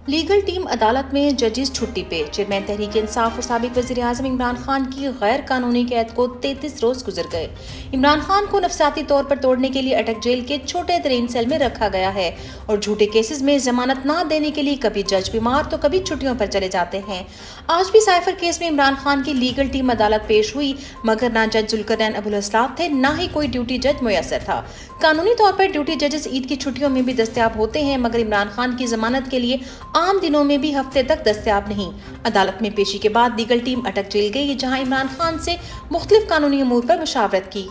Legal team عدالت میں ججز چھٹی پہ چیئرمین تحریک انصاف اور سابق وزیر اعظم عمران خان کی غیر قانونی قید کو 33 روز گزر گئے۔ عمران خان کو نفسیاتی طور پر توڑنے کے لیے اٹک جیل کے چھوٹے ترین سیل میں رکھا گیا ہے اور جھوٹے کیسز میں ضمانت نہ دینے کے لیے کبھی جج بیمار تو کبھی چھٹیوں پر چلے جاتے ہیں۔ آج بھی سائفر کیس میں عمران خان کی لیگل ٹیم عدالت پیش ہوئی، مگر نہ جج ذوالقرنین ابوالاسلاط تھے نہ ہی کوئی ڈیوٹی جج میسر تھا۔ قانونی طور پر ڈیوٹی ججز عید کی چھٹیوں میں بھی دستیاب ہوتے ہیں، مگر عمران خان کی ضمانت کے لیے عام دنوں میں بھی ہفتے تک دستیاب نہیں۔ عدالت میں پیشی کے بعد لیگل ٹیم اٹک جیل گئی، جہاں عمران خان سے مختلف قانونی امور پر مشاورت کی۔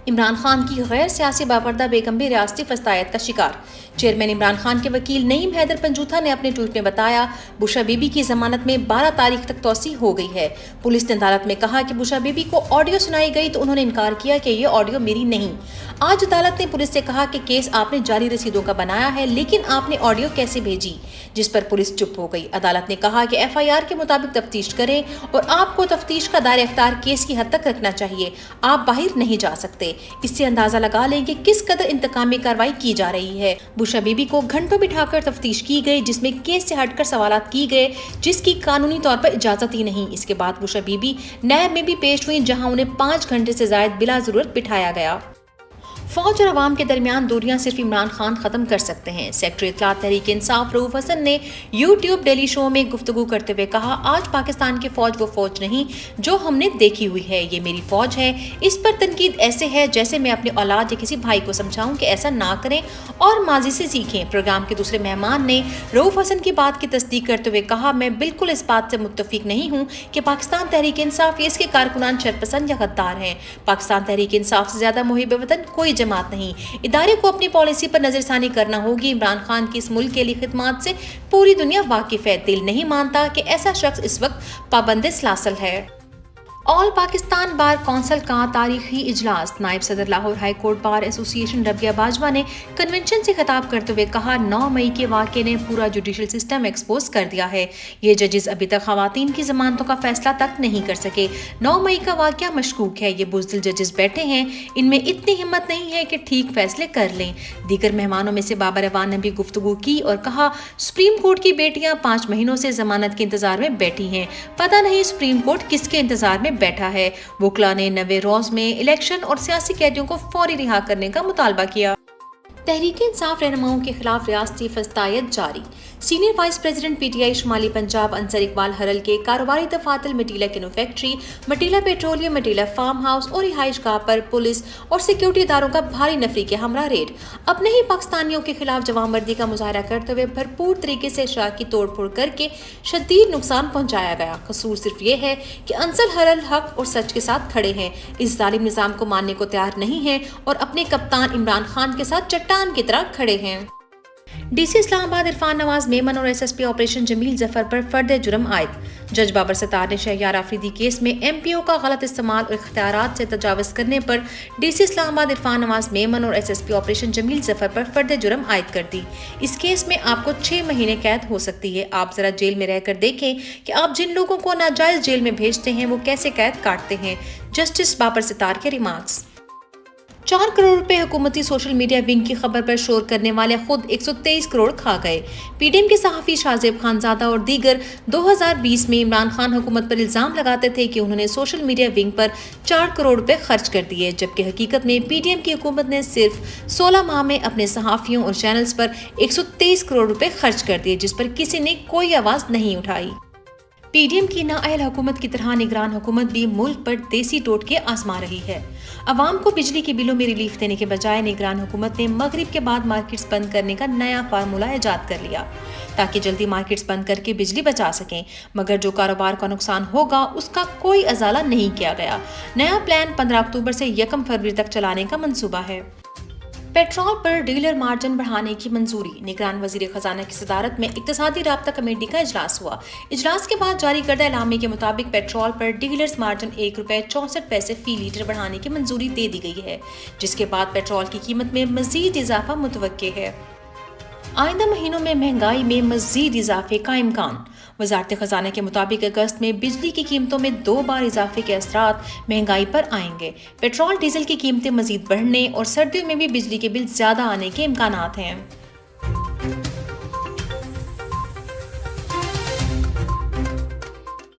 عمران خان کی غیر سیاسی باپردہ بیگم بھی ریاستی فسطائیت کا شکار۔ چیئرمین عمران خان کے وکیل نعیم حیدر پنجوتھا نے اپنے ٹویٹ میں بتایا، بشرا بی بی کی ضمانت میں 12 تاریخ تک توسیع ہو گئی ہے۔ پولیس نے عدالت میں کہا کہ بشرا بی بی کو آڈیو سنائی گئی تو انہوں نے انکار کیا کہ یہ آڈیو میری نہیں۔ آج عدالت نے پولیس سے کہا کہ کیس آپ نے جعلی رسیدوں کا بنایا ہے، لیکن آپ نے آڈیو کیسے بھیجی، جس پر پولیس چپ ہو گئی۔ عدالت نے کہا کہ ایف آئی آر کے مطابق تفتیش کریں اور آپ کو تفتیش کا دائرہ اختیار کیس کی حد تک رکھنا چاہیے، آپ باہر نہیں جا سکتے۔ اس سے اندازہ لگا لیں کہ کس قدر انتقامی کارروائی کی جا رہی ہے۔ بشرا بی بی کو گھنٹوں بٹھا کر تفتیش کی گئی، جس میں کیس سے ہٹ کر سوالات کی گئے، جس کی قانونی طور پر اجازت ہی نہیں۔ اس کے بعد بشرا بی بی نیب میں بھی پیش ہوئی، جہاں انہیں 5 گھنٹے سے زائد بلا ضرورت بٹھایا گیا۔ فوج اور عوام کے درمیان دوریاں صرف عمران خان ختم کر سکتے ہیں۔ سیکرٹری اطلاعات تحریک انصاف رؤوف حسن نے یوٹیوب ڈیلی شو میں گفتگو کرتے ہوئے کہا، آج پاکستان کی فوج وہ فوج نہیں جو ہم نے دیکھی ہوئی ہے، یہ میری فوج ہے۔ اس پر تنقید ایسے ہے جیسے میں اپنے اولاد یا کسی بھائی کو سمجھاؤں کہ ایسا نہ کریں اور ماضی سے سیکھیں۔ پروگرام کے دوسرے مہمان نے رؤوف حسن کی بات کی تصدیق کرتے ہوئے کہا، میں بالکل اس بات سے متفق نہیں ہوں کہ پاکستان تحریک انصاف یا اس کے کارکنان شرپسند یا غدار ہیں۔ پاکستان تحریک انصاف سے زیادہ محب وطن کوئی جماعت نہیں۔ ادارے کو اپنی پالیسی پر نظر ثانی کرنا ہوگی۔ عمران خان کی اس ملک کے لیے خدمات سے پوری دنیا واقف ہے۔ دل نہیں مانتا کہ ایسا شخص اس وقت پابند سلاسل ہے۔ آل پاکستان بار کونسل کا تاریخی اجلاس۔ نائب صدر لاہور ہائی کورٹ بار ایسوسی ایشن ربیہ باجوہ نے کنونشن سے خطاب کرتے ہوئے کہا، 9 مئی کے واقعے نے پورا جوڈیشل سسٹم ایکسپوز کر دیا ہے۔ یہ ججز ابھی تک خواتین کی ضمانتوں کا فیصلہ تک نہیں کر سکے۔ 9 مئی کا واقعہ مشکوک ہے۔ یہ بزدل ججز بیٹھے ہیں، ان میں اتنی ہمت نہیں ہے کہ ٹھیک فیصلے کر لیں۔ دیگر مہمانوں میں سے بابر اعوان نے بھی گفتگو کی اور کہا، سپریم کورٹ کی بیٹیاں 5 مہینوں سے ضمانت کے انتظار میں بیٹھی ہیں، پتہ نہیں سپریم کورٹ کس کے انتظار میں بیٹھا ہے۔ وکلاء نے 90 روز میں الیکشن اور سیاسی قیدیوں کو فوری رہا کرنے کا مطالبہ کیا۔ تحریک انصاف رہنماؤں کے خلاف ریاستی فسطائیت جاری۔ Senior vice president P T I شمالی پنجاب انصر اقبال ہرل کے کاروباری دفاتر مٹیلا کینو فیکٹری، مٹیلا پیٹرولیم، مٹیلا فارم ہاؤس اور رہائش گاہ پر پولیس اور سیکیورٹی اداروں کا بھاری نفری کے ہمراہ ریڈ۔ اپنے ہی پاکستانیوں کے خلاف جوانمردی کا مظاہرہ کرتے ہوئے بھرپور طریقے سے اشیاء کی توڑ پھوڑ کر کے شدید نقصان پہنچایا گیا۔ قصور صرف یہ ہے کہ انصر ہرل حق اور سچ کے ساتھ کھڑے ہیں، اس ظالم نظام کو ماننے کو تیار نہیں ہیں اور اپنے کپتان عمران خان کے ساتھ چٹان کی طرح کھڑے ہیں۔ ڈی سی اسلام آباد عرفان نواز میمن اور ایس ایس پی آپریشن جمیل ظفر پر فرد جرم عائد۔ جج بابر ستار نے شہریار آفریدی کیس میں ایم پی او کا غلط استعمال اور اختیارات سے تجاوز کرنے پر ڈی سی اسلام آباد عرفان نواز میمن اور ایس ایس پی آپریشن جمیل ظفر پر فرد جرم عائد کر دی۔ اس کیس میں آپ کو 6 مہینے قید ہو سکتی ہے۔ آپ ذرا جیل میں رہ کر دیکھیں کہ آپ جن لوگوں کو ناجائز جیل میں بھیجتے ہیں وہ کیسے قید کاٹتے ہیں۔ جسٹس بابر ستار کے ریمارکس۔ 4 کروڑ روپے حکومتی سوشل میڈیا ونگ کی خبر پر شور کرنے والے خود 123 کروڑ کھا گئے۔ پی ڈی ایم کے صحافی شاہزیب خانزادہ اور دیگر 2020 میں عمران خان حکومت پر الزام لگاتے تھے کہ انہوں نے سوشل میڈیا ونگ پر 4 کروڑ روپے خرچ کر دیے، جبکہ حقیقت میں پی ڈی ایم کی حکومت نے صرف 16 ماہ میں اپنے صحافیوں اور چینلز پر 123 کروڑ روپے خرچ کر دیے، جس پر کسی نے کوئی آواز نہیں اٹھائی۔ پی ڈی ایم کی نااہل حکومت کی طرح نگران حکومت بھی ملک پر دیسی ٹوٹکے آزما رہی ہے۔ عوام کو بجلی کے بلوں میں ریلیف دینے کے بجائے نگران حکومت نے مغرب کے بعد مارکیٹس بند کرنے کا نیا فارمولہ ایجاد کر لیا تاکہ جلدی مارکیٹس بند کر کے بجلی بچا سکیں، مگر جو کاروبار کا نقصان ہوگا اس کا کوئی ازالہ نہیں کیا گیا۔ نیا پلان 15 اکتوبر سے 1 فروری تک چلانے کا منصوبہ ہے۔ پیٹرول پر ڈیلر مارجن بڑھانے کی منظوری۔ نگران وزیر خزانہ کی صدارت میں اقتصادی رابطہ کمیٹی کا اجلاس ہوا۔ اجلاس کے بعد جاری کردہ اعلامیے کے مطابق پیٹرول پر ڈیلرز مارجن 1 روپے 64 پیسے فی لیٹر بڑھانے کی منظوری دے دی گئی ہے، جس کے بعد پیٹرول کی قیمت میں مزید اضافہ متوقع ہے۔ آئندہ مہینوں میں مہنگائی میں مزید اضافے کا امکان۔ وزارت خزانہ کے مطابق اگست میں بجلی کی قیمتوں میں 2 بار اضافے کے اثرات مہنگائی پر آئیں گے۔ پیٹرول ڈیزل کی قیمتیں مزید بڑھنے اور سردیوں میں بھی بجلی کے بل زیادہ آنے کے امکانات ہیں۔